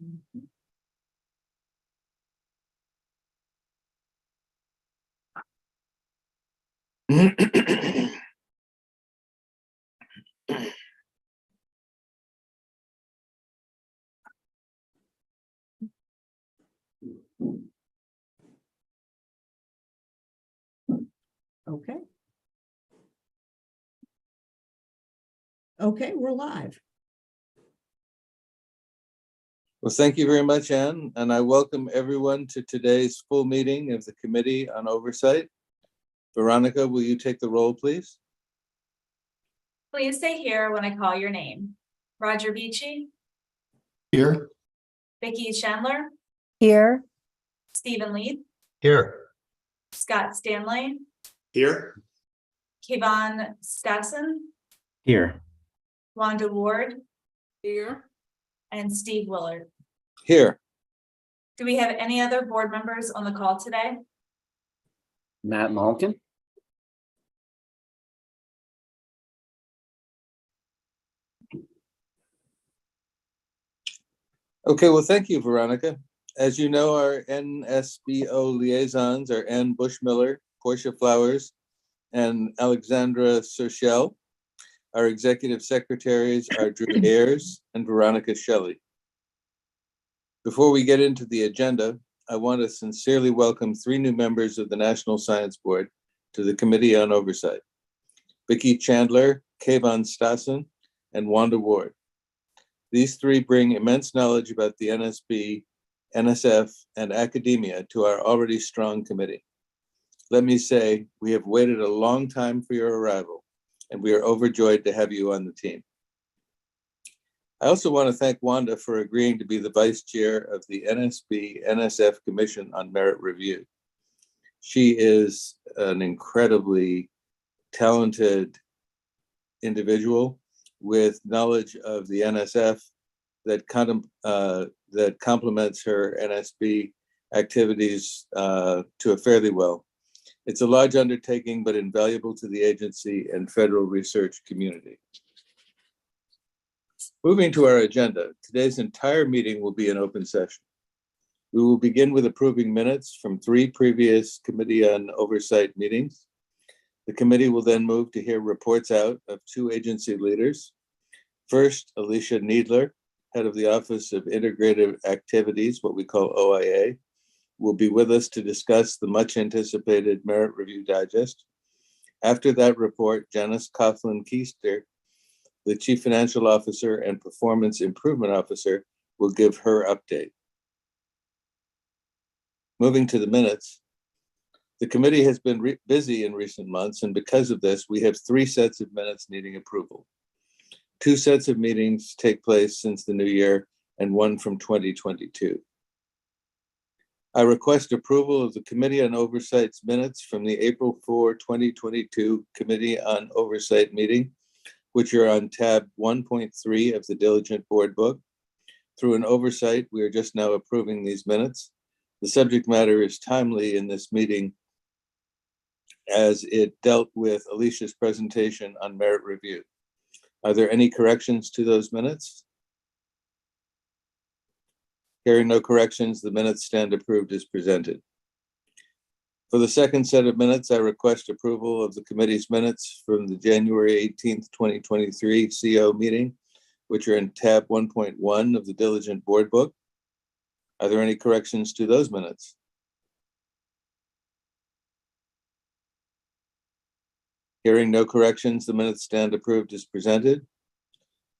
Okay. Okay, we're live. Well, thank you very much, Anne, and I welcome everyone to today's full meeting of the Committee on Oversight. Veronica, will you take the roll, please? Please stay here when I call your name. Roger Beachy, Here. Vicki Chandler, Here. Stephen Leith, Here. Scott Stanley, Here. Kevon Stassen, Here. Wanda Ward, Here. and Steve Willard. Here. Do we have any other board members on the call today? Matt Malkin. Okay, well, thank you, Veronica. As you know, our NSBO liaisons are Ann Bushmiller, Portia Flowers, and Alexandra Serchel. Our executive secretaries are Drew Ayers and Veronica Shelley. Before we get into the agenda, I want to sincerely welcome 3 new members of the National Science Board to the Committee on Oversight: Vicki Chandler, Kevon Stassen, and Wanda Ward. These 3 bring immense knowledge about the NSB, NSF, and academia to our already strong committee. Let me say, we have waited a long time for your arrival, and we are overjoyed to have you on the team. I also want to thank Wanda for agreeing to be the vice chair of the NSB NSF Commission on Merit Review. She is an incredibly talented individual with knowledge of the NSF that complements her NSB activities to a fairly well. It's a large undertaking, but invaluable to the agency and federal research community. Moving to our agenda, today's entire meeting will be an open session. We will begin with approving minutes from 3 previous Committee on Oversight meetings. The committee will then move to hear reports out of 2 agency leaders. First, Alicia Needler, head of the Office of Integrative Activities, what we call OIA, will be with us to discuss the much anticipated Merit Review Digest. After that report, Janice Coughlin-Keister, the Chief Financial Officer and Performance Improvement Officer, will give her update. Moving to the minutes, the committee has been busy in recent months, and because of this, we have 3 sets of minutes needing approval. 2 sets of meetings take place since the new year, and 1 from 2022. I request approval of the Committee on Oversight's minutes from the April 4, 2022 Committee on Oversight meeting, which are on tab 1.3 of the Diligent Board Book. Through an oversight, we are just now approving these minutes. The subject matter is timely in this meeting as it dealt with Alicia's presentation on merit review. Are there any corrections to those minutes? Hearing no corrections, the minutes stand approved as presented. For the second set of minutes, I request approval of the committee's minutes from the January 18th, 2023 CO meeting, which are in tab 1.1 of the Diligent Board Book. Are there any corrections to those minutes? Hearing no corrections, the minutes stand approved as presented.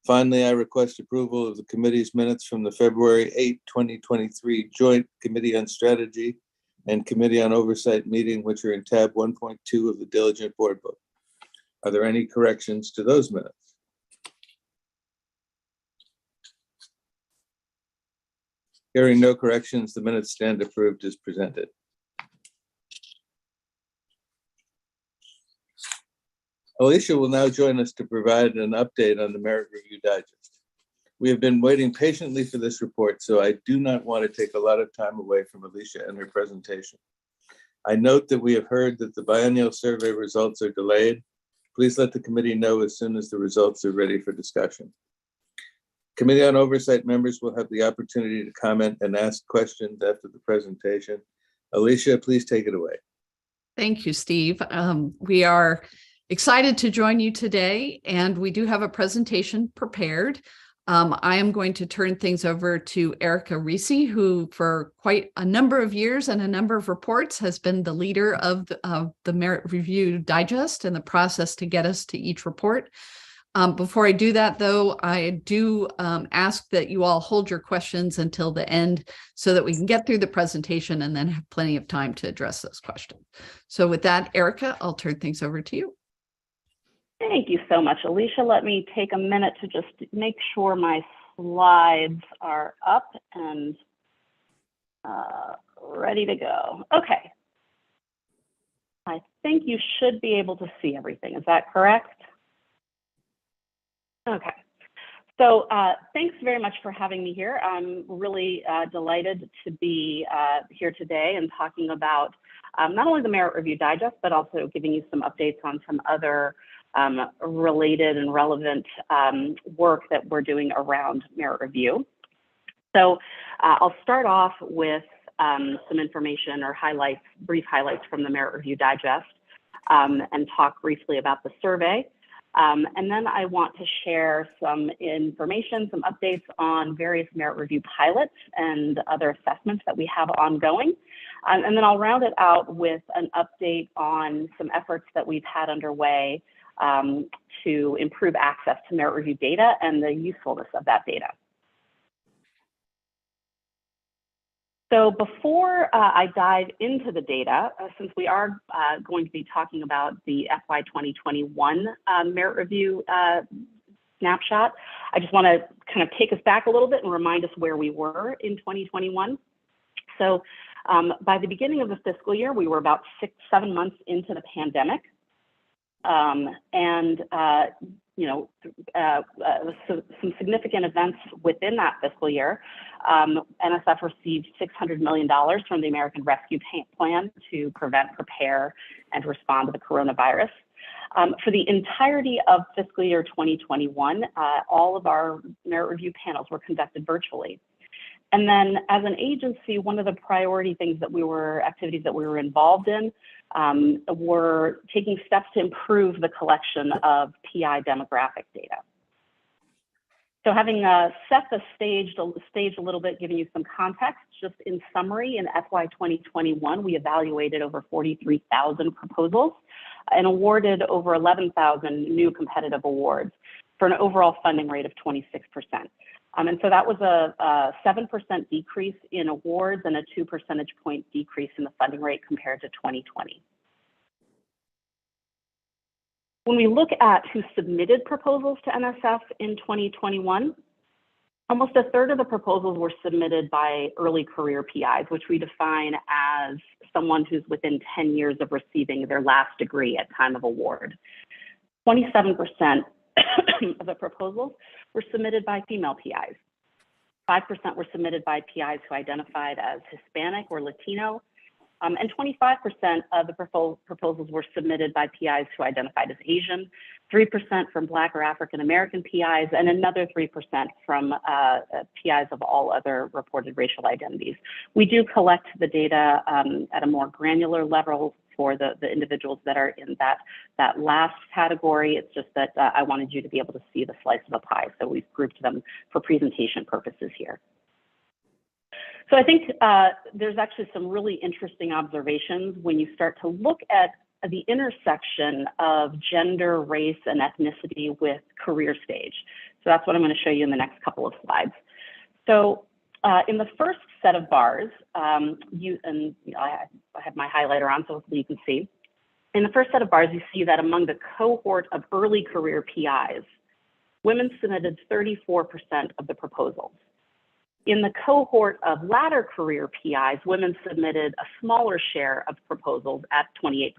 Finally, I request approval of the committee's minutes from the February 8, 2023 Joint Committee on Strategy and Committee on Oversight meeting, which are in tab 1.2 of the Diligent Board Book. Are there any corrections to those minutes? Hearing no corrections, the minutes stand approved as presented. Alicia will now join us to provide an update on the Merit Review Digest. We have been waiting patiently for this report, so I do not want to take a lot of time away from Alicia and her presentation. I note that we have heard that the biennial survey results are delayed. Please let the committee know as soon as the results are ready for discussion. Committee on Oversight members will have the opportunity to comment and ask questions after the presentation. Alicia, please take it away. Thank you, Steve. We are excited to join you today, and we do have a presentation prepared. I am going to turn things over to Erica Risi, who for quite a number of years and a number of reports has been the leader of the Merit Review Digest and the process to get us to each report. Before I do that, though, I do ask that you all hold your questions until the end so that we can get through the presentation and then have plenty of time to address those questions. So with that, Erica, I'll turn things over to you. Thank you so much, Alicia. Let me take a minute to just make sure my slides are up and ready to go. Okay. I think you should be able to see everything. Is that correct? Okay. So thanks very much for having me here. I'm really delighted to be here today and talking about not only the Merit Review Digest, but also giving you some updates on some other related and relevant work that we're doing around merit review. So I'll start off with some information or highlights, brief highlights from the Merit Review Digest and talk briefly about the survey. And then I want to share some information, some updates on various merit review pilots and other assessments that we have ongoing. And then I'll round it out with an update on some efforts that we've had underway to improve access to merit review data and the usefulness of that data. So before I dive into the data, since we are going to be talking about the FY 2021 merit review snapshot, I just want to kind of take us back a little bit and remind us where we were in 2021. So by the beginning of the fiscal year, we were about 6-7 months into the pandemic. So some significant events within that fiscal year. NSF received $600 million from the American Rescue Plan to prevent, prepare, and respond to the coronavirus. For the entirety of fiscal year 2021, all of our merit review panels were conducted virtually. And then as an agency, one of the priority things that activities that we were involved in were taking steps to improve the collection of PI demographic data. So having set the stage a little bit, giving you some context, just in summary, in FY 2021, we evaluated over 43,000 proposals and awarded over 11,000 new competitive awards for an overall funding rate of 26%. And so that was a 7% decrease in awards and a 2 percentage point decrease in the funding rate compared to 2020. When we look at who submitted proposals to NSF in 2021, almost a third of the proposals were submitted by early career PIs, which we define as someone who's within 10 years of receiving their last degree at time of award. 27% of the proposals were submitted by female PIs. 5% were submitted by PIs who identified as Hispanic or Latino, and 25% of the proposals were submitted by PIs who identified as Asian, 3% from Black or African American PIs, and another 3% from PIs of all other reported racial identities. We do collect the data at a more granular level for the individuals that are in that last category. It's just that I wanted you to be able to see the slice of the pie, so we've grouped them for presentation purposes here. So I think there's actually some really interesting observations when you start to look at the intersection of gender, race, and ethnicity with career stage. So that's what I'm going to show you in the next couple of slides. So in the first set of bars, I have my highlighter on so hopefully you can see. In the first set of bars, you see that among the cohort of early career PIs, women submitted 34% of the proposals. In the cohort of latter career PIs, women submitted a smaller share of proposals at 28%.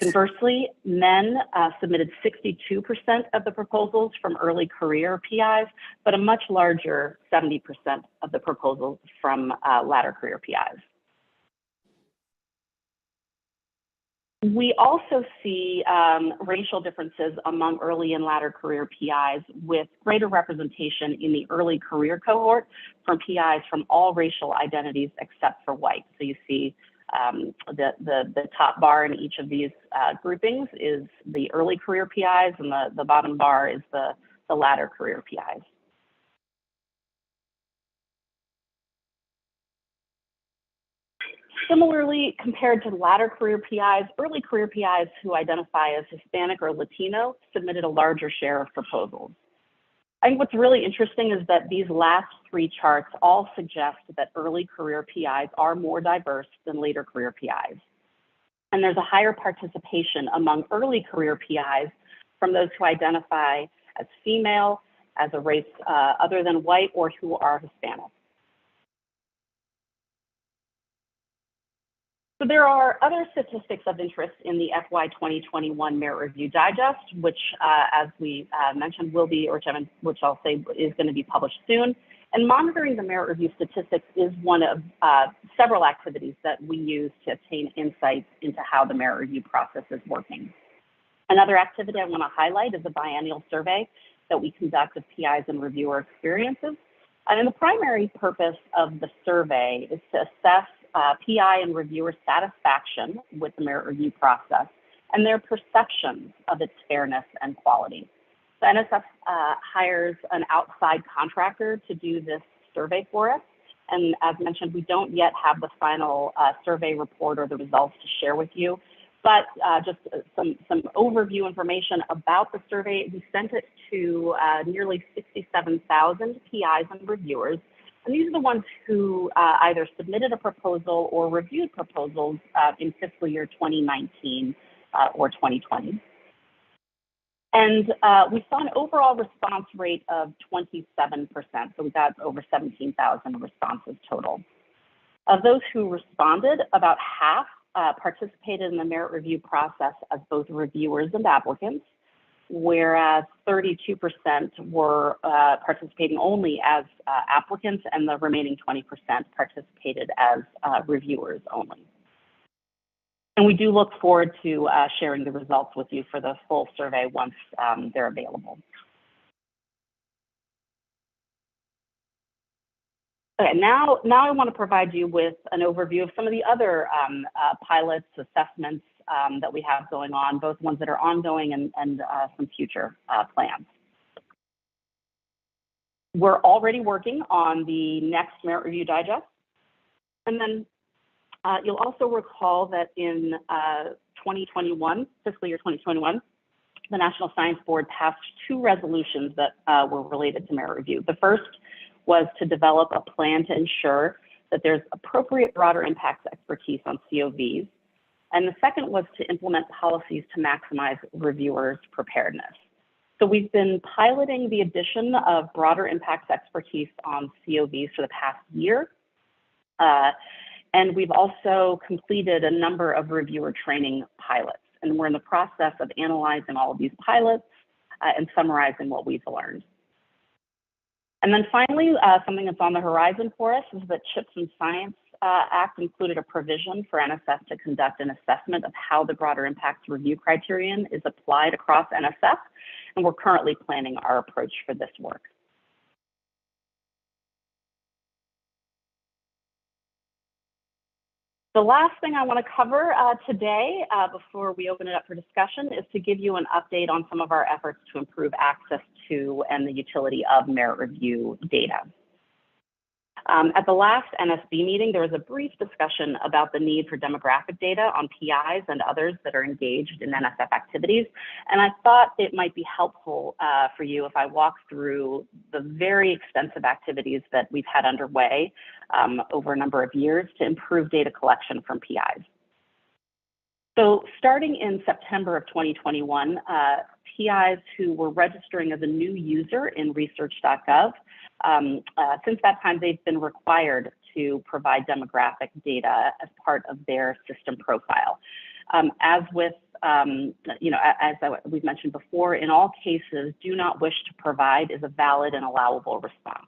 Conversely, men submitted 62% of the proposals from early career PIs, but a much larger 70% of the proposals from latter career PIs. We also see racial differences among early and latter career PIs, with greater representation in the early career cohort from PIs from all racial identities except for white. So you see the top bar in each of these groupings is the early career PIs, and the bottom bar is the latter career PIs. Similarly, compared to latter career PIs, early career PIs who identify as Hispanic or Latino submitted a larger share of proposals. I think what's really interesting is that these last three charts all suggest that early career PIs are more diverse than later career PIs. And there's a higher participation among early career PIs from those who identify as female, as a race other than white, or who are Hispanic. So there are other statistics of interest in the FY 2021 Merit Review Digest, which, as we mentioned, will be, or which I'll say is going to be published soon. And monitoring the merit review statistics is one of several activities that we use to obtain insights into how the merit review process is working. Another activity I want to highlight is a biennial survey that we conduct of PIs and reviewer experiences. And the primary purpose of the survey is to assess PI and reviewer satisfaction with the merit review process and their perceptions of its fairness and quality. So NSF hires an outside contractor to do this survey for us. And as mentioned, we don't yet have the final survey report or the results to share with you, but just some overview information about the survey. We sent it to nearly 67,000 PIs and reviewers. And these are the ones who either submitted a proposal or reviewed proposals in fiscal year 2019 or 2020. And we saw an overall response rate of 27%. So we got over 17,000 responses total. Of those who responded, about half participated in the merit review process as both reviewers and applicants, whereas 32% were participating only as applicants, and the remaining 20% participated as reviewers only. And we do look forward to sharing the results with you for the full survey once they're available. Okay, now I want to provide you with an overview of some of the other pilots, assessments that we have going on, both ones that are ongoing and some future plans. We're already working on the next Merit Review Digest. And then you'll also recall that in 2021, fiscal year 2021, the National Science Board passed 2 resolutions that were related to merit review. The first was to develop a plan to ensure that there's appropriate broader impacts expertise on COVs. And the second was to implement policies to maximize reviewers' preparedness. So we've been piloting the addition of broader impacts expertise on COVs for the past year. And we've also completed a number of reviewer training pilots. And we're in the process of analyzing all of these pilots and summarizing what we've learned. And then finally, something that's on the horizon for us is that CHIPS and Science Act included a provision for NSF to conduct an assessment of how the broader impacts review criterion is applied across NSF. And we're currently planning our approach for this work. The last thing I want to cover today, before we open it up for discussion, is to give you an update on some of our efforts to improve access to and the utility of merit review data. At the last NSB meeting, there was a brief discussion about the need for demographic data on PIs and others that are engaged in NSF activities. And I thought it might be helpful for you if I walk through the very extensive activities that we've had underway over a number of years to improve data collection from PIs. So starting in September of 2021, PIs who were registering as a new user in research.gov, since that time, they've been required to provide demographic data as part of their system profile. As with, we've mentioned before, in all cases, do not wish to provide is a valid and allowable response.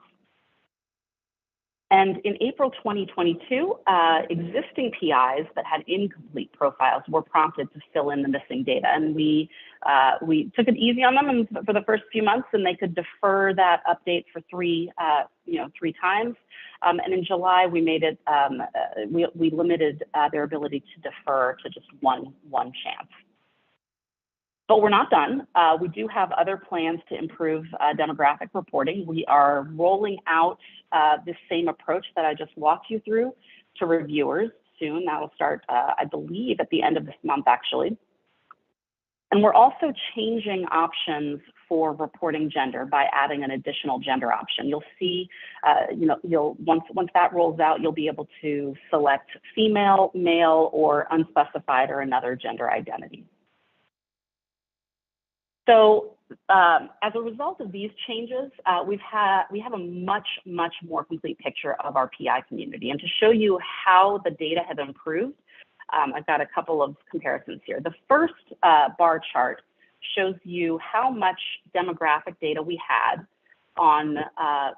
And in April 2022, existing PIs that had incomplete profiles were prompted to fill in the missing data. And we took it easy on them for the first few months, and they could defer that update for three times. And in July, we made it, we limited their ability to defer to just one chance. But we're not done. We do have other plans to improve demographic reporting. We are rolling out this same approach that I just walked you through to reviewers soon. That will start, I believe, at the end of this month, actually. And we're also changing options for reporting gender by adding an additional gender option. You'll see, once that rolls out, you'll be able to select female, male, or unspecified or another gender identity. So as a result of these changes, we have a much more complete picture of our PI community. And to show you how the data have improved, I've got a couple of comparisons here. The first bar chart shows you how much demographic data we had on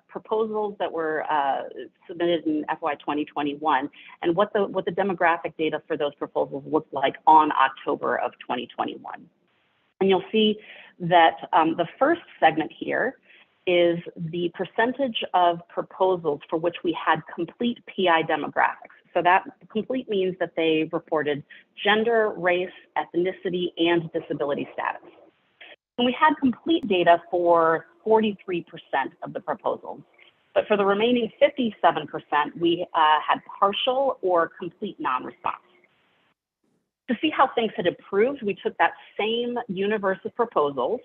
proposals that were submitted in FY 2021 and what the demographic data for those proposals looked like on October of 2021. And you'll see that the first segment here is the percentage of proposals for which we had complete PI demographics. So that complete means that they reported gender, race, ethnicity, and disability status. And we had complete data for 43% of the proposals. But for the remaining 57%, we had partial or complete non-response. To see how things had improved, we took that same universe of proposals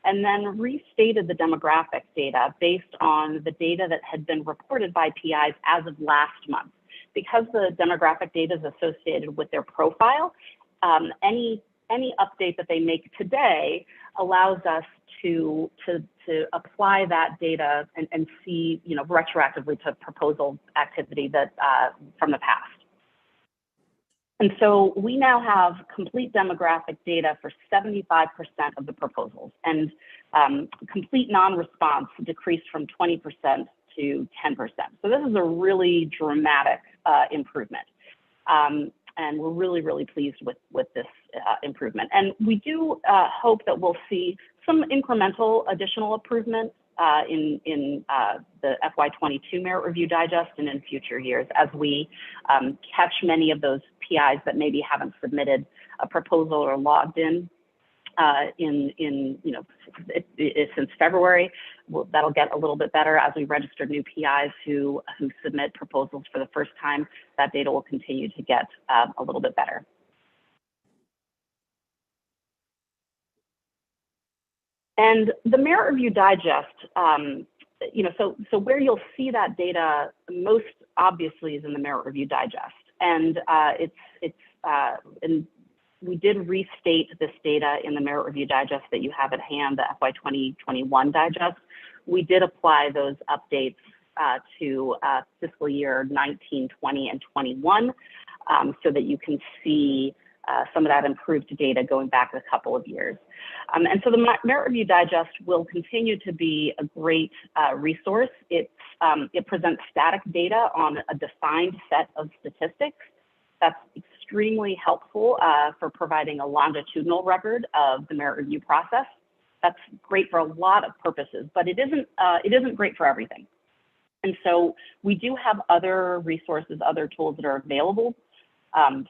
and then restated the demographic data based on the data that had been reported by PIs as of last month. Because the demographic data is associated with their profile, any update that they make today allows us to apply that data and see, retroactively to proposal activity that from the past. And so we now have complete demographic data for 75% of the proposals, and complete non-response decreased from 20% to 10%. So this is a really dramatic improvement. And we're really pleased with this improvement. And we do hope that we'll see some incremental additional improvement in the FY22 Merit Review Digest and in future years as we catch many of those PIs that maybe haven't submitted a proposal or logged in since February. That'll get a little bit better as we register new PIs who submit proposals for the first time. That data will continue to get a little bit better. And the Merit Review Digest, so where you'll see that data most obviously is in the Merit Review Digest, and and we did restate this data in the Merit Review Digest that you have at hand, the FY 2021 Digest. We did apply those updates to fiscal year 19, 20, and 21, so that you can see some of that improved data going back a couple of years. And so the Merit Review Digest will continue to be a great resource. It presents static data on a defined set of statistics. That's extremely helpful for providing a longitudinal record of the merit review process. That's great for a lot of purposes, but it isn't great for everything. And so we do have other resources, other tools that are available.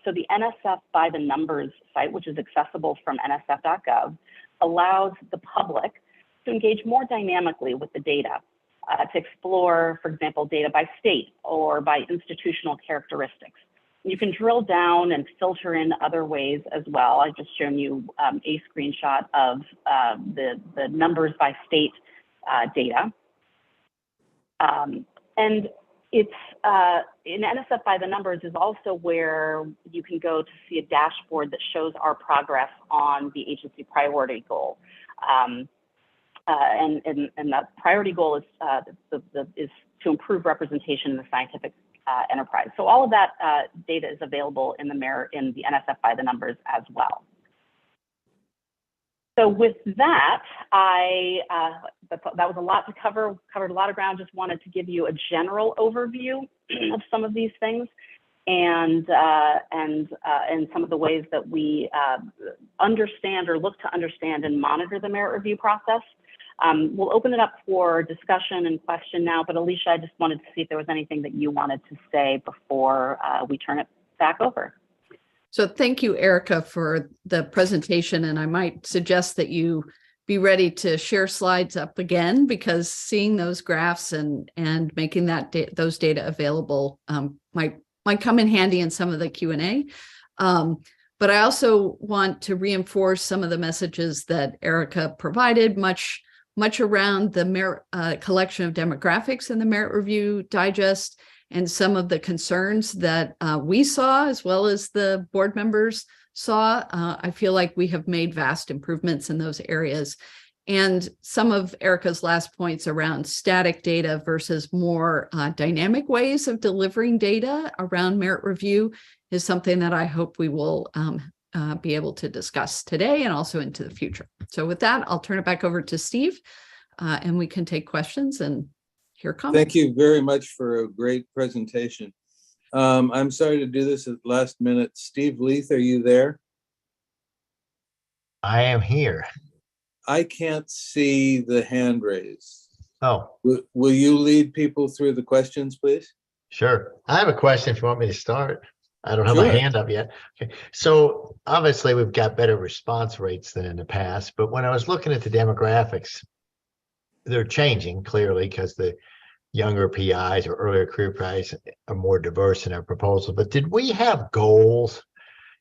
So the NSF by the numbers site, which is accessible from nsf.gov, allows the public to engage more dynamically with the data, to explore, for example, data by state or by institutional characteristics. You can drill down and filter in other ways as well. I've just shown you a screenshot of the numbers by state data. And it's in NSF by the numbers is also where you can go to see a dashboard that shows our progress on the agency priority goal. And that priority goal is to improve representation in the scientific enterprise. So all of that data is available in the NSF by the numbers as well. So with that, that was a lot to cover, covered a lot of ground. Just wanted to give you a general overview of some of these things and some of the ways that we understand or look to understand and monitor the merit review process. We'll open it up for discussion and question now, but Alicia, I just wanted to see if there was anything that you wanted to say before we turn it back over. So thank you, Erica, for the presentation. And I might suggest that you be ready to share slides up again, because seeing those graphs and making those data available might come in handy in some of the Q&A. But I also want to reinforce some of the messages that Erica provided, much around the merit, collection of demographics in the Merit Review Digest, and some of the concerns that we saw, as well as the board members saw. I feel like we have made vast improvements in those areas. And some of Erica's last points around static data versus more dynamic ways of delivering data around merit review is something that I hope we will be able to discuss today and also into the future. So with that, I'll turn it back over to Steve, and we can take questions and hear comments. Thank you very much for a great presentation. I'm sorry to do this at the last minute. Steve Leith, are you there? I am here. I can't see the hand raised. Oh, Will you lead people through the questions, please? sure. I have a question if you want me to start. I don't have Sure. my hand up yet. Okay. So obviously we've got better response rates than in the past, but when I was looking at the demographics, they're changing clearly because the younger PIs or earlier career PIs are more diverse in our proposal. But did we have goals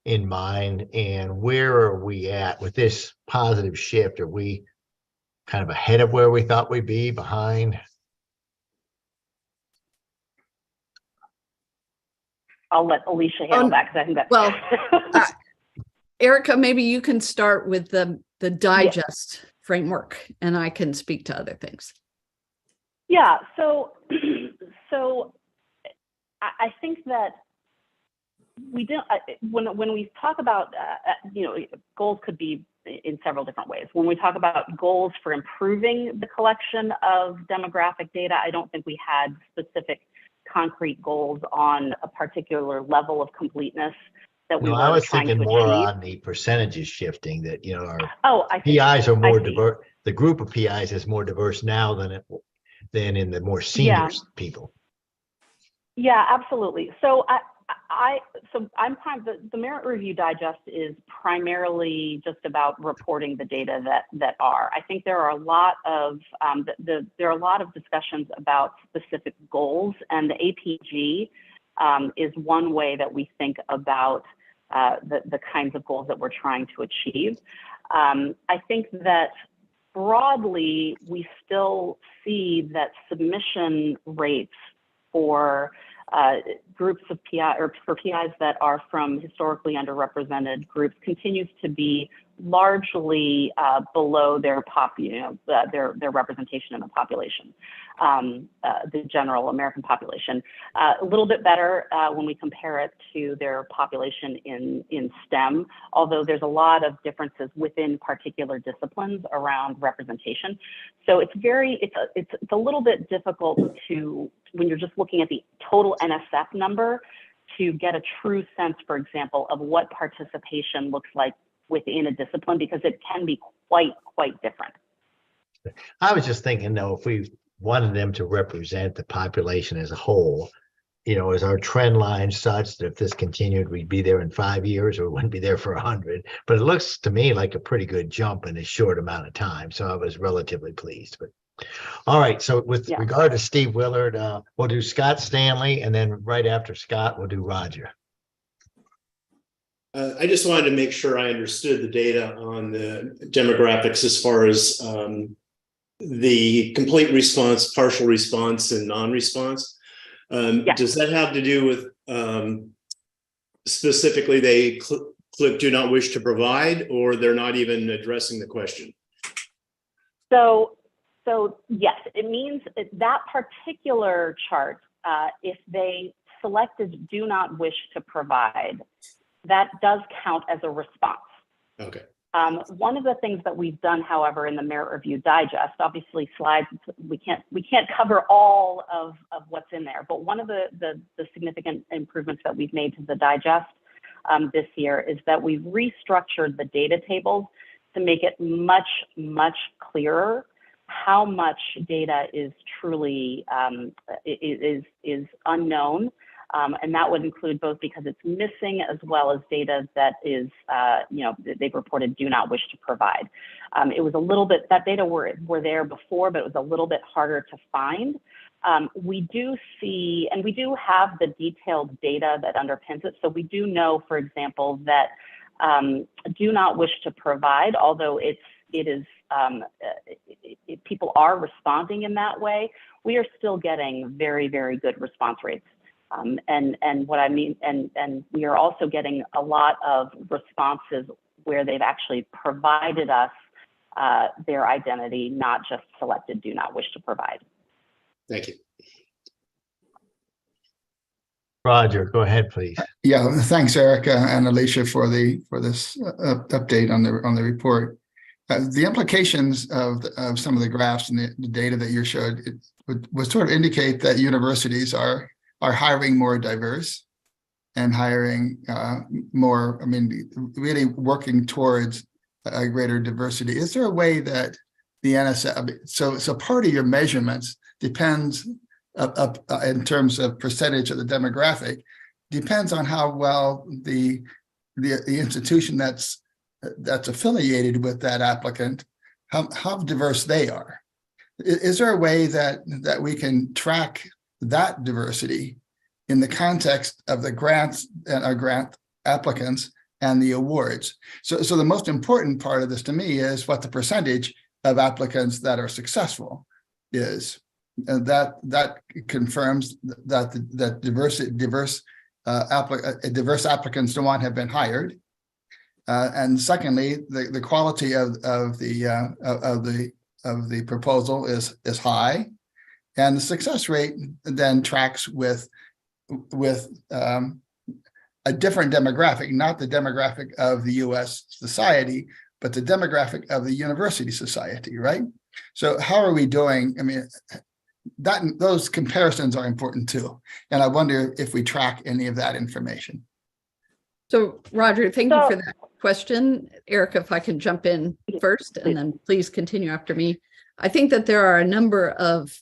in mind, and where are we at with this positive shift? Are we kind of ahead of where we thought we'd be, behind? I'll let Alicia handle that, because I think that's well, Erica, maybe you can start with the digest framework, and I can speak to other things. Yeah, so I think that we don't, when we talk about, goals could be in several different ways. When we talk about goals for improving the collection of demographic data, I don't think we had specific concrete goals on a particular level of completeness that we were I was trying thinking to more achieve. on the percentages shifting, that, I see. PIs are more I see. diverse. The group of PIs is more diverse now than in the more senior people. Yeah, absolutely. So I'm fine. The Merit Review Digest is primarily just about reporting the data that are. I think there are a lot of there are a lot of discussions about specific goals, and the APG is one way that we think about the kinds of goals that we're trying to achieve. I think that broadly, we still see that submission rates for groups of PI, or for PIs that are from historically underrepresented groups, continues to be largely below their their representation in the population, the general American population. A little bit better when we compare it to their population in STEM, although there's a lot of differences within particular disciplines around representation. So it's a little bit difficult to, when you're just looking at the total NSF number, to get a true sense, for example, of what participation looks like within a discipline, because it can be quite different. I was just thinking, though, if we wanted them to represent the population as a whole, is our trend line such that if this continued, we'd be there in 5 years, or wouldn't be there for 100? But it looks to me like a pretty good jump in a short amount of time. So I was relatively pleased. But all right, so with regard to Steve Willard, we'll do Scott Stanley, and then right after Scott, we'll do Roger. I just wanted to make sure I understood the data on the demographics as far as the complete response, partial response, and non-response. Does that have to do with specifically they click do not wish to provide, or they're not even addressing the question? So yes, it means that particular chart, if they selected do not wish to provide, that does count as a response. Okay. One of the things that we've done, however, in the Merit Review Digest, obviously slides, we can't cover all of what's in there, but one of the significant improvements that we've made to the digest this year is that we've restructured the data tables to make it much, much clearer how much data is truly is unknown. And that would include both because it's missing as well as data that is, they've reported do not wish to provide. It was a little bit, that data were there before, but it was a little bit harder to find. We do see, and we do have the detailed data that underpins it. So we do know, for example, that do not wish to provide, although people are responding in that way, we are still getting very, very good response rates. And what I mean, and we are also getting a lot of responses where they've actually provided us their identity, not just selected do not wish to provide. Thank you. Roger, go ahead, please. Yeah, thanks, Erica and Alicia, for this update on the report. The implications of some of the graphs and the data that you showed would sort of indicate that universities are hiring more diverse and hiring more, I mean, really working towards a greater diversity. Is there a way that the NSF, so part of your measurements depends in terms of percentage of the demographic, depends on how well the institution that's affiliated with that applicant, how diverse they are. Is there a way that we can track that diversity in the context of the grants and our grant applicants and the awards? So the most important part of this to me is what the percentage of applicants that are successful is. And that confirms that diverse applicants don't want to have been hired. And secondly, the quality of the proposal is high, and the success rate then tracks with a different demographic, not the demographic of the U.S. society, but the demographic of the university society, right? So how are we doing? I mean, those comparisons are important too, and I wonder if we track any of that information. So, Roger, thank you for that question. Erica, if I can jump in first, and then please continue after me. I think that there are a number of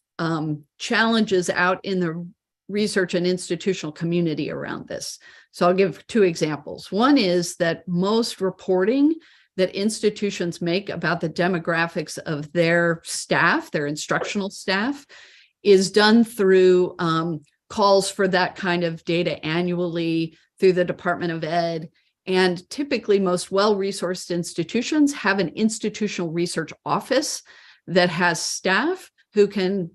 challenges out in the research and institutional community around this. So I'll give two examples. One is that most reporting that institutions make about the demographics of their staff, their instructional staff, is done through calls for that kind of data annually through the Department of Ed. And typically most well-resourced institutions have an institutional research office that has staff who can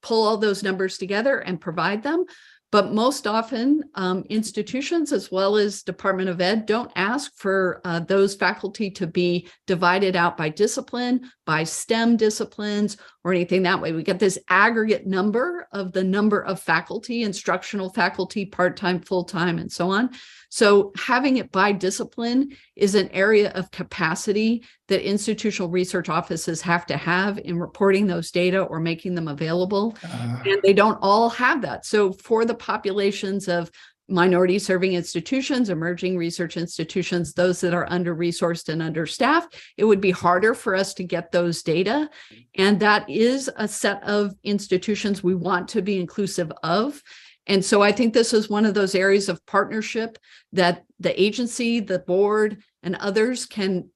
pull all those numbers together and provide them. But most often institutions as well as Department of Ed don't ask for those faculty to be divided out by discipline, by STEM disciplines, or anything that way. We get this aggregate number of the number of faculty, instructional faculty, part-time, full-time, and so on. So having it by discipline is an area of capacity that institutional research offices have to have in reporting those data or making them available. And they don't all have that. So for the populations of minority serving institutions, emerging research institutions, those that are under-resourced and understaffed, it would be harder for us to get those data. And that is a set of institutions we want to be inclusive of. And so I think this is one of those areas of partnership that the agency, the board, and others can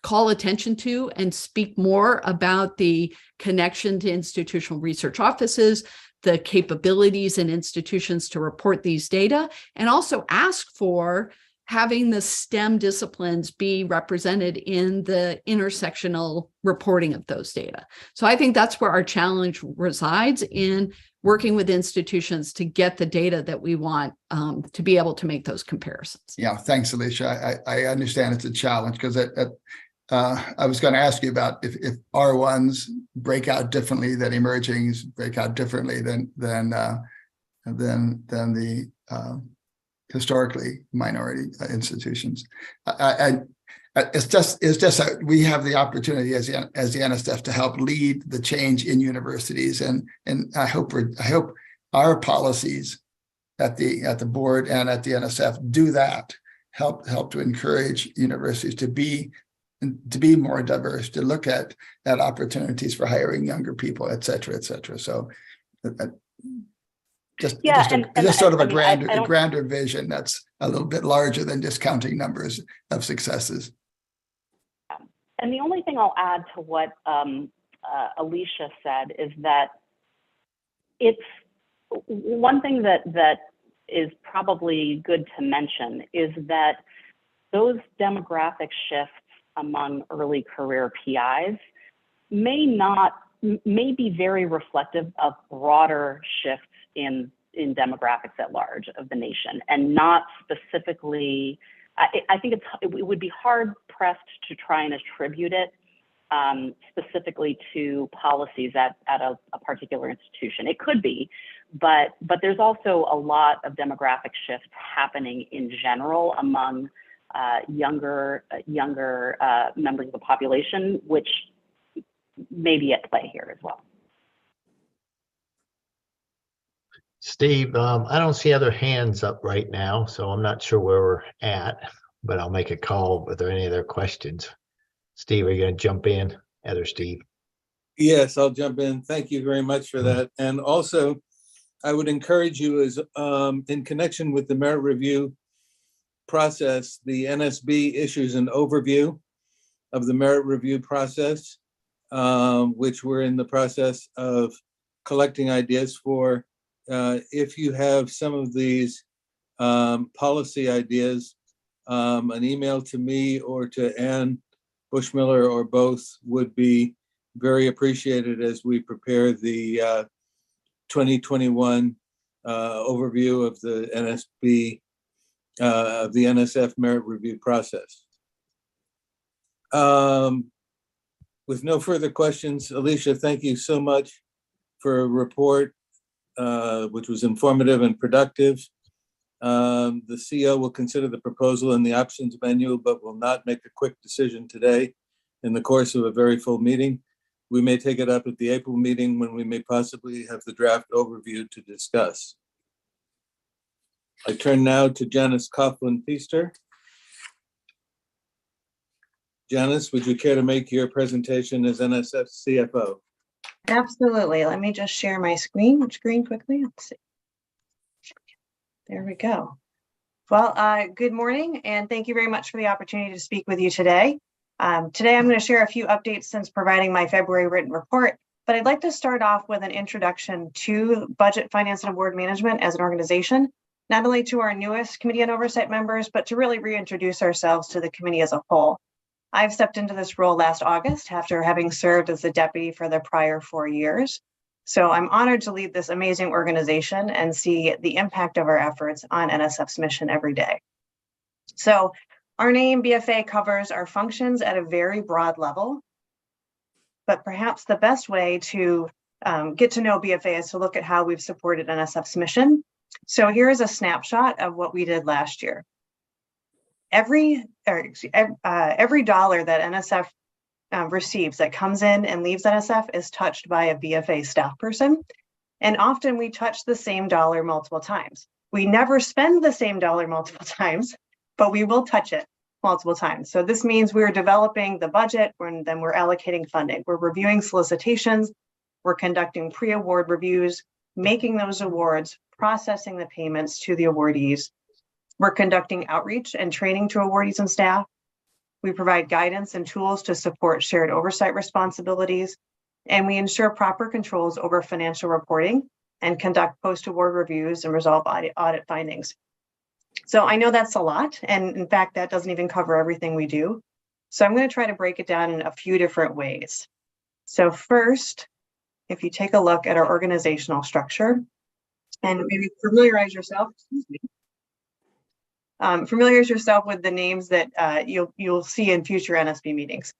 call attention to and speak more about the connection to institutional research offices, the capabilities in institutions to report these data, and also ask for having the STEM disciplines be represented in the intersectional reporting of those data. So I think that's where our challenge resides, in working with institutions to get the data that we want to be able to make those comparisons. Yeah, thanks, Alicia. I understand it's a challenge because I was going to ask you about if R1s break out differently than emergings, break out differently than the historically minority institutions. It's just that we have the opportunity as the NSF to help lead the change in universities, and I hope our policies at the board and at the NSF do that, help to encourage universities to be more diverse, to look at opportunities for hiring younger people, et cetera, et cetera. So just sort of a grander vision that's a little bit larger than just counting numbers of successes. And the only thing I'll add to what Alicia said is that it's one thing that is probably good to mention is that those demographic shifts among early career PIs may be very reflective of broader shifts in demographics at large of the nation, and not specifically. I think it would be hard pressed to try and attribute it specifically to policies at a particular institution. It could be, but there's also a lot of demographic shifts happening in general among younger members of the population, which may be at play here as well. Steve, I don't see other hands up right now, so I'm not sure where we're at, but I'll make a call. Are there any other questions? Steve, are you going to jump in? Other Steve? Yes, I'll jump in. Thank you very much for that. And also, I would encourage you, as in connection with the merit review process, the NSB issues an overview of the merit review process, which we're in the process of collecting ideas for. If you have some of these policy ideas, an email to me or to Ann Bushmiller or both would be very appreciated as we prepare the 2021 overview of the NSB, of the NSF merit review process. With no further questions, Alicia, thank you so much for a report which was informative and productive. The CEO will consider the proposal in the options menu, but will not make a quick decision today in the course of a very full meeting. We may take it up at the April meeting when we may possibly have the draft overview to discuss. I turn now to Janice Coughlin-Feaster. Janice, would you care to make your presentation as NSF CFO? Absolutely. Let me just share my screen quickly. Let's see. There we go. Well, good morning, and thank you very much for the opportunity to speak with you today. Today, I'm going to share a few updates since providing my February written report, but I'd like to start off with an introduction to Budget, Finance, and Award Management as an organization, not only to our newest Committee on Oversight members, but to really reintroduce ourselves to the committee as a whole. I've stepped into this role last August after having served as the deputy for the prior 4 years. So I'm honored to lead this amazing organization and see the impact of our efforts on NSF's mission every day. So our name, BFA, covers our functions at a very broad level, but perhaps the best way to get to know BFA is to look at how we've supported NSF's mission. So here is a snapshot of what we did last year. Every dollar that NSF receives that comes in and leaves NSF is touched by a BFA staff person. And often we touch the same dollar multiple times. We never spend the same dollar multiple times, but we will touch it multiple times. So this means we're developing the budget, and then we're allocating funding. We're reviewing solicitations, we're conducting pre-award reviews, making those awards, processing the payments to the awardees. We're conducting outreach and training to awardees and staff. We provide guidance and tools to support shared oversight responsibilities, and we ensure proper controls over financial reporting and conduct post-award reviews and resolve audit findings. So I know that's a lot, and in fact, that doesn't even cover everything we do. So I'm going to try to break it down in a few different ways. So first, if you take a look at our organizational structure, and maybe familiarize yourself with the names that you'll see in future NSB meetings.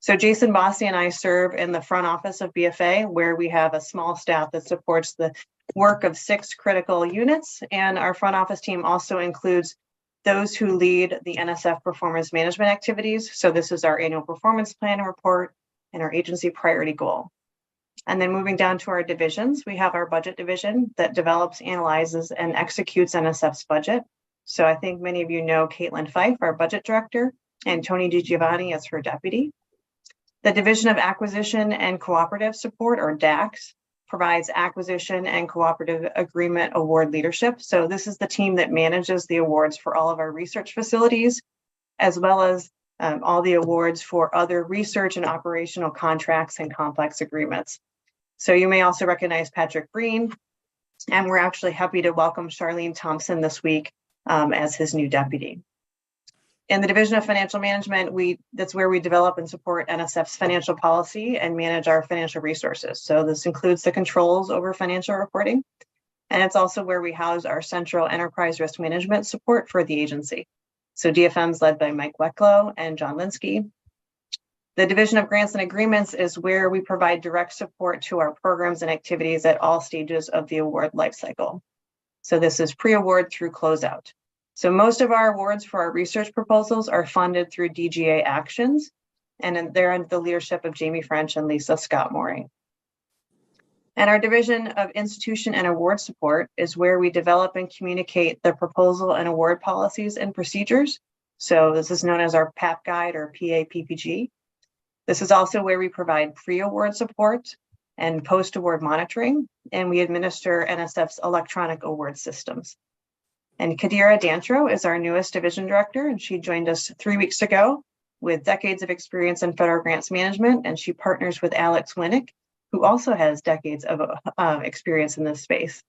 So Jason Bossy and I serve in the front office of BFA, where we have a small staff that supports the work of 6 critical units. And our front office team also includes those who lead the NSF performance management activities. So this is our annual performance plan and report and our agency priority goal. And then moving down to our divisions, we have our budget division that develops, analyzes, and executes NSF's budget. So I think many of you know Caitlin Fife, our budget director, and Tony DiGiovanni as her deputy. The Division of Acquisition and Cooperative Support, or DACS, provides acquisition and cooperative agreement award leadership. So this is the team that manages the awards for all of our research facilities, as well as all the awards for other research and operational contracts and complex agreements. So you may also recognize Patrick Breen, and we're actually happy to welcome Charlene Thompson this week as his new deputy. In the Division of Financial Management, that's where we develop and support NSF's financial policy and manage our financial resources. So this includes the controls over financial reporting, and it's also where we house our central enterprise risk management support for the agency. So DFM is led by Mike Wecklow and John Linsky. The Division of Grants and Agreements is where we provide direct support to our programs and activities at all stages of the award lifecycle. So this is pre-award through closeout. So most of our awards for our research proposals are funded through DGA actions, and they're under the leadership of Jamie French and Lisa Scott Mooring. And our Division of Institution and Award Support is where we develop and communicate the proposal and award policies and procedures. So this is known as our PAP guide or PAPPG. This is also where we provide pre-award support and post-award monitoring, and we administer NSF's electronic award systems. And Kadira Dantro is our newest division director, and she joined us 3 weeks ago with decades of experience in federal grants management, and she partners with Alex Winnick, who also has decades of experience in this space.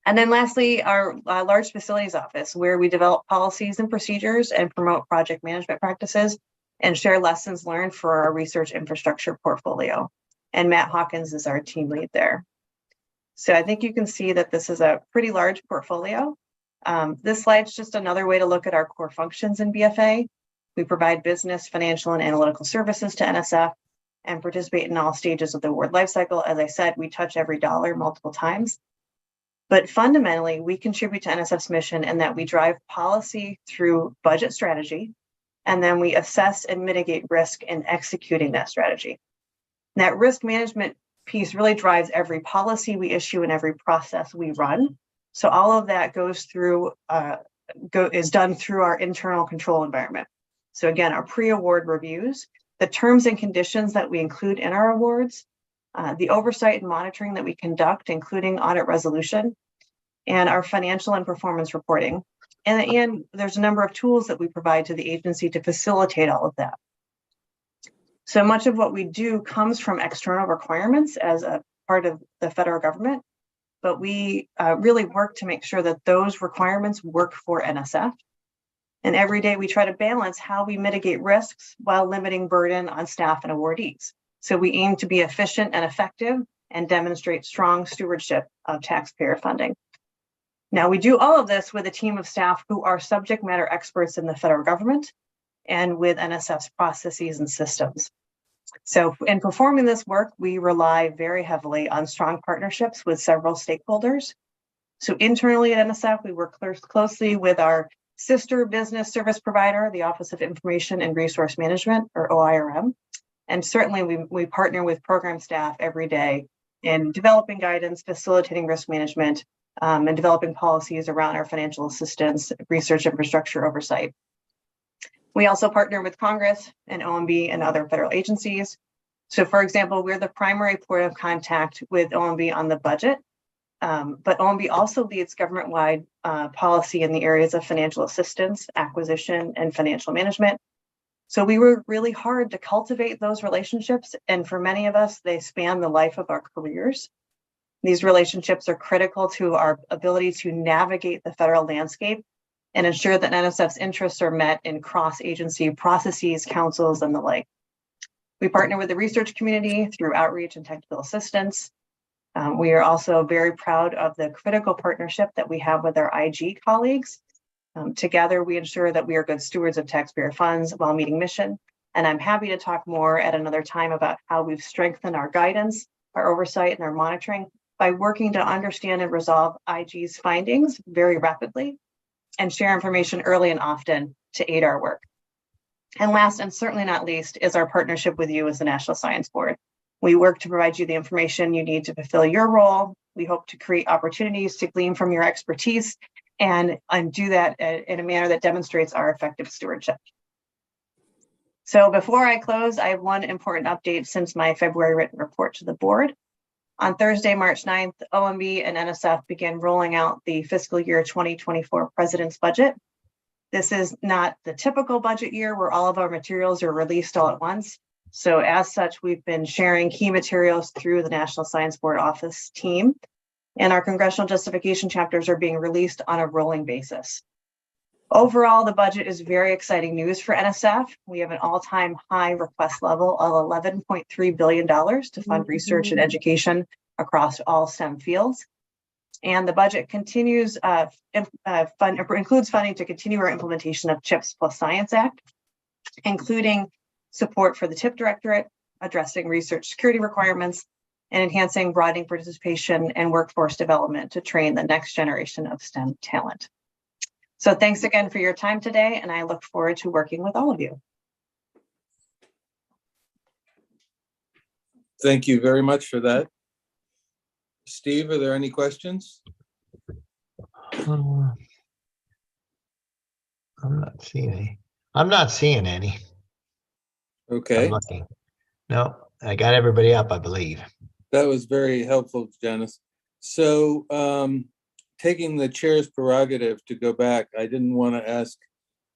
And then lastly, our large facilities office, where we develop policies and procedures and promote project management practices and share lessons learned for our research infrastructure portfolio. And Matt Hawkins is our team lead there. So I think you can see that this is a pretty large portfolio. This slide's just another way to look at our core functions in BFA. We provide business, financial, and analytical services to NSF and participate in all stages of the award lifecycle. As I said, we touch every dollar multiple times. But fundamentally, we contribute to NSF's mission in that we drive policy through budget strategy, and then we assess and mitigate risk in executing that strategy. And that risk management piece really drives every policy we issue and every process we run. So all of that goes through, is done through our internal control environment. So again, our pre-award reviews, the terms and conditions that we include in our awards, the oversight and monitoring that we conduct, including audit resolution, and our financial and performance reporting. And there's a number of tools that we provide to the agency to facilitate all of that. So much of what we do comes from external requirements as a part of the federal government, but we really work to make sure that those requirements work for NSF. And every day we try to balance how we mitigate risks while limiting burden on staff and awardees. So we aim to be efficient and effective and demonstrate strong stewardship of taxpayer funding. Now, we do all of this with a team of staff who are subject matter experts in the federal government and with NSF's processes and systems. So in performing this work, we rely very heavily on strong partnerships with several stakeholders. So internally at NSF, we work closely with our sister business service provider, the Office of Information and Resource Management, or OIRM. And certainly we partner with program staff every day in developing guidance, facilitating risk management, and developing policies around our financial assistance, research infrastructure oversight. We also partner with Congress and OMB and other federal agencies. So for example, we're the primary point of contact with OMB on the budget, but OMB also leads government-wide policy in the areas of financial assistance, acquisition, and financial management. So we work really hard to cultivate those relationships, and for many of us, they span the life of our careers. These relationships are critical to our ability to navigate the federal landscape and ensure that NSF's interests are met in cross-agency processes, councils, and the like. We partner with the research community through outreach and technical assistance. We are also very proud of the critical partnership that we have with our IG colleagues. Together, we ensure that we are good stewards of taxpayer funds while meeting mission. And I'm happy to talk more at another time about how we've strengthened our guidance, our oversight, and our monitoring by working to understand and resolve IG's findings very rapidly. and share information early and often to aid our work. And last and certainly not least is our partnership with you as the National Science Board. We work to provide you the information you need to fulfill your role. We hope to create opportunities to glean from your expertise and do that in a manner that demonstrates our effective stewardship. So before I close, I have one important update since my February written report to the board. On Thursday, March 9th, OMB and NSF began rolling out the fiscal year 2024 President's Budget. This is not the typical budget year where all of our materials are released all at once. So as such, we've been sharing key materials through the National Science Board Office team, and our congressional justification chapters are being released on a rolling basis. Overall, the budget is very exciting news for NSF. We have an all-time high request level of $11.3 billion to fund research and education across all STEM fields. And the budget continues, includes funding to continue our implementation of CHIPS Plus Science Act, including support for the TIP Directorate, addressing research security requirements, and enhancing broadening participation and workforce development to train the next generation of STEM talent. So thanks again for your time today, and I look forward to working with all of you. Thank you very much for that. Steve, are there any questions? I'm not seeing any. I'm not seeing any. Okay. I'm looking. No, I got everybody up, I believe. That was very helpful, Janice. So taking the chair's prerogative to go back, I didn't want to ask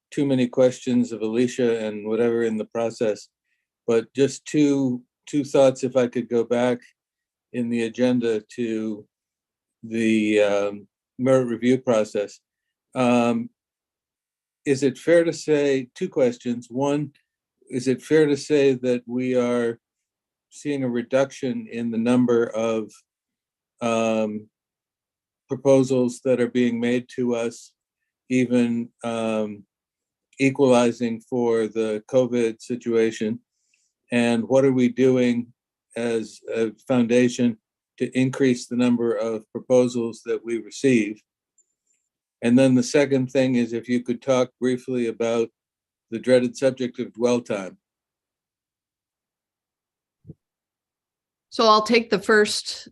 too many questions of Alicia and whatever in the process, but just two thoughts if I could go back in the agenda to the merit review process. Is it fair to say, two questions. One, is it fair to say that we are seeing a reduction in the number of proposals that are being made to us, even equalizing for the COVID situation? And what are we doing as a foundation to increase the number of proposals that we receive? And then the second thing is if you could talk briefly about the dreaded subject of dwell time. So I'll take the first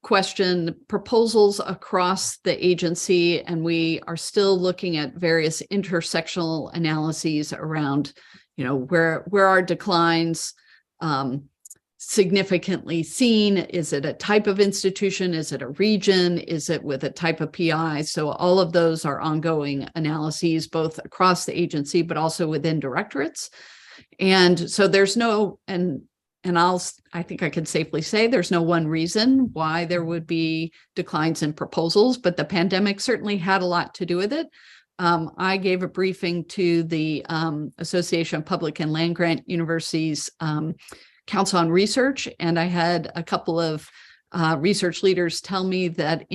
question, proposals across the agency, and we are still looking at various intersectional analyses around, where are declines significantly seen? Is it a type of institution? Is it a region? Is it with a type of PI? So all of those are ongoing analyses, both across the agency, but also within directorates. And so there's no, I think I can safely say there's no one reason why there would be declines in proposals, but the pandemic certainly had a lot to do with it. I gave a briefing to the Association of Public and Land Grant Universities Council on Research, and I had a couple of research leaders tell me that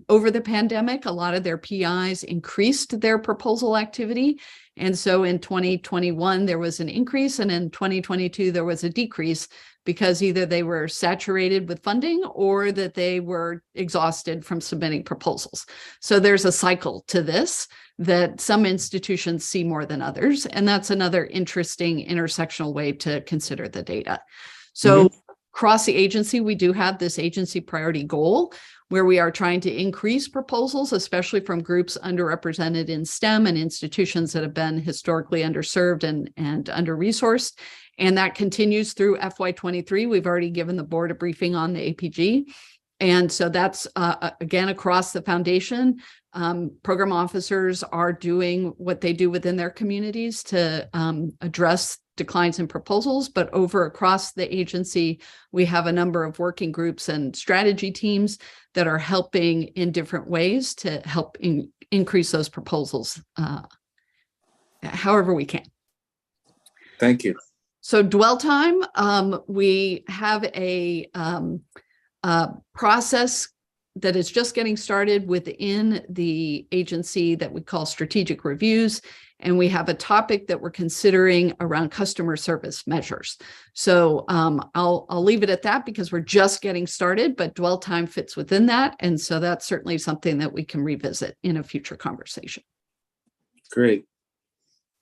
over the pandemic, a lot of their PIs increased their proposal activity. And so in 2021, there was an increase, and in 2022, there was a decrease because either they were saturated with funding or that they were exhausted from submitting proposals. So there's a cycle to this that some institutions see more than others. And that's another interesting intersectional way to consider the data. So across the agency, we do have this agency priority goal where we are trying to increase proposals, especially from groups underrepresented in STEM and institutions that have been historically underserved and under-resourced. And that continues through FY23. We've already given the board a briefing on the APG. And so that's, again, across the foundation. Program officers are doing what they do within their communities to address declines in proposals, but across the agency, we have a number of working groups and strategy teams that are helping in different ways to help increase those proposals however we can. Thank you. So dwell time, we have a process that is just getting started within the agency that we call strategic reviews. And we have a topic that we're considering around customer service measures. So I'll leave it at that because we're just getting started, but dwell time fits within that. And so that's certainly something that we can revisit in a future conversation. Great.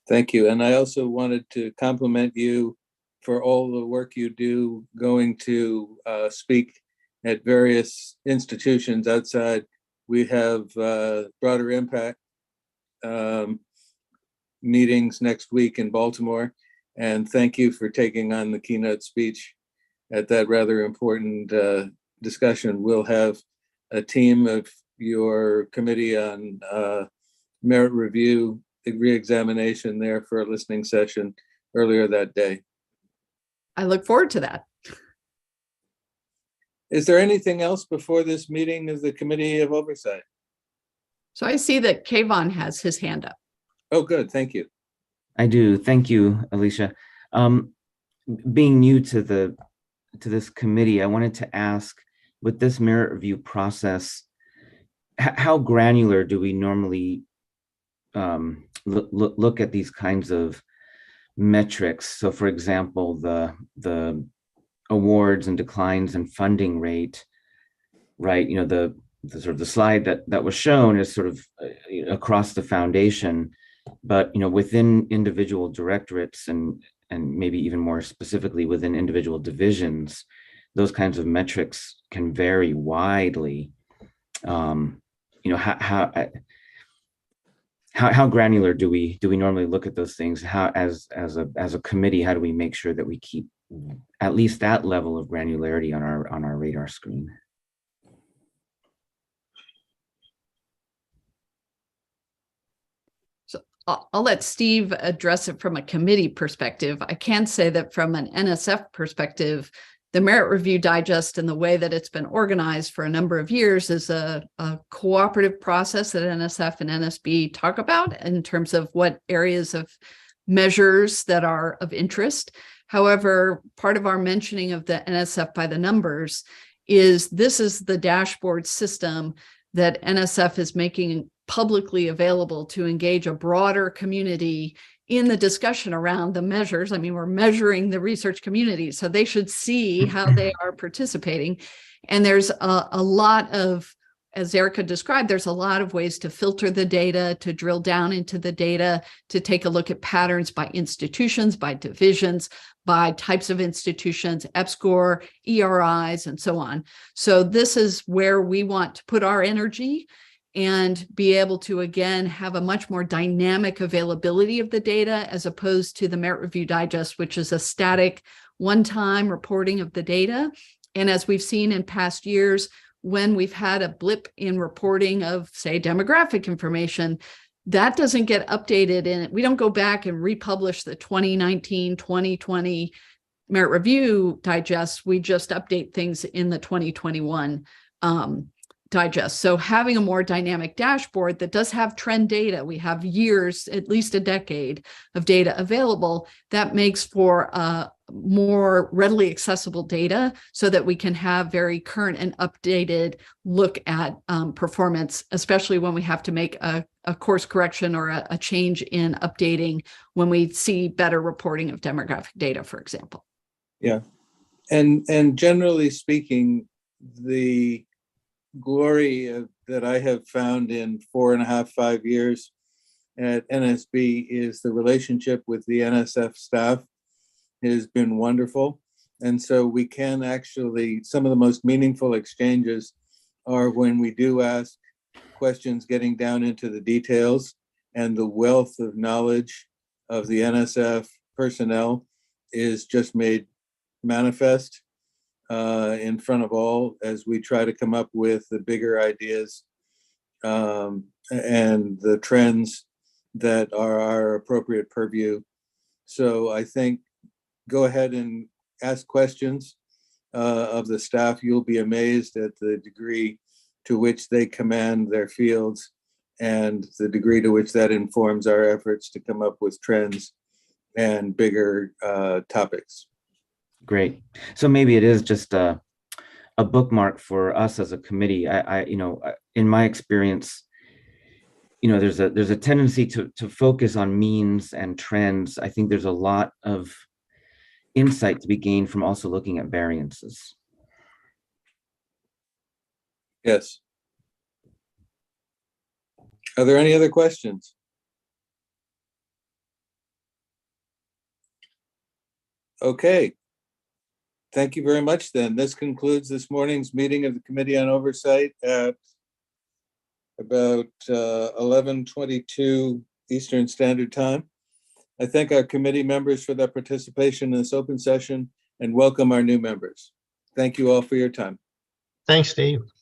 Thank you. And I also wanted to compliment you for all the work you do going to speak at various institutions outside. We have broader impact meetings next week in Baltimore. And thank you for taking on the keynote speech at that rather important discussion. We'll have a team of your committee on merit review, re-examination there for a listening session earlier that day. I look forward to that. Is there anything else before this meeting of the Committee of Oversight? So I see that Kayvon has his hand up. Oh, good. Thank you. I do. Thank you, Alicia. Being new to this committee, I wanted to ask, with this merit review process, how granular do we normally look at these kinds of metrics? So, for example, the awards and declines in funding rate, right? You know, the sort of the slide that was shown is sort of across the foundation, but within individual directorates and maybe even more specifically within individual divisions, those kinds of metrics can vary widely. How granular do we normally look at those things? How, as a committee, how do we make sure that we keep at least that level of granularity on our radar screen? So I'll let Steve address it from a committee perspective. I can say that from an NSF perspective, the Merit Review Digest and the way that it's been organized for a number of years is a cooperative process that NSF and NSB talk about in terms of what areas of measures that are of interest. However, part of our mentioning of the NSF by the numbers is this is the dashboard system that NSF is making publicly available to engage a broader community in the discussion around the measures. I mean, we're measuring the research community, so they should see how they are participating. And there's a lot of, as Erica described, there's a lot of ways to filter the data, to drill down into the data, to take a look at patterns by institutions, by divisions, by types of institutions, EPSCoR, ERIs, and so on. So this is where we want to put our energy and be able to, again, have a much more dynamic availability of the data as opposed to the Merit Review Digest, which is a static one-time reporting of the data. And as we've seen in past years, when we've had a blip in reporting of, say, demographic information, that doesn't get updated and we don't go back and republish the 2019, 2020 Merit Review Digest. We just update things in the 2021 digest. So having a more dynamic dashboard that does have trend data, we have years, at least a decade of data available, that makes for more readily accessible data so that we can have very current and updated look at performance, especially when we have to make a course correction or a change in updating when we see better reporting of demographic data, for example. Yeah. And generally speaking, the glory that I have found in 4.5, 5 years at NSB is the relationship with the NSF staff has been wonderful. And so we can actually, some of the most meaningful exchanges are when we do ask questions getting down into the details, and the wealth of knowledge of the NSF personnel is just made manifest in front of all as we try to come up with the bigger ideas and the trends that are our appropriate purview. So I think go ahead and ask questions of the staff. You'll be amazed at the degree to which they command their fields and the degree to which that informs our efforts to come up with trends and bigger topics. Great. So maybe it is just a bookmark for us as a committee. I in my experience, there's a tendency to focus on means and trends. I think there's a lot of insight to be gained from also looking at variances. Yes. Are there any other questions? Okay. Thank you very much then. This concludes this morning's meeting of the Committee on Oversight at about 11:22 Eastern Standard Time. I thank our committee members for their participation in this open session and welcome our new members. Thank you all for your time. Thanks, Steve.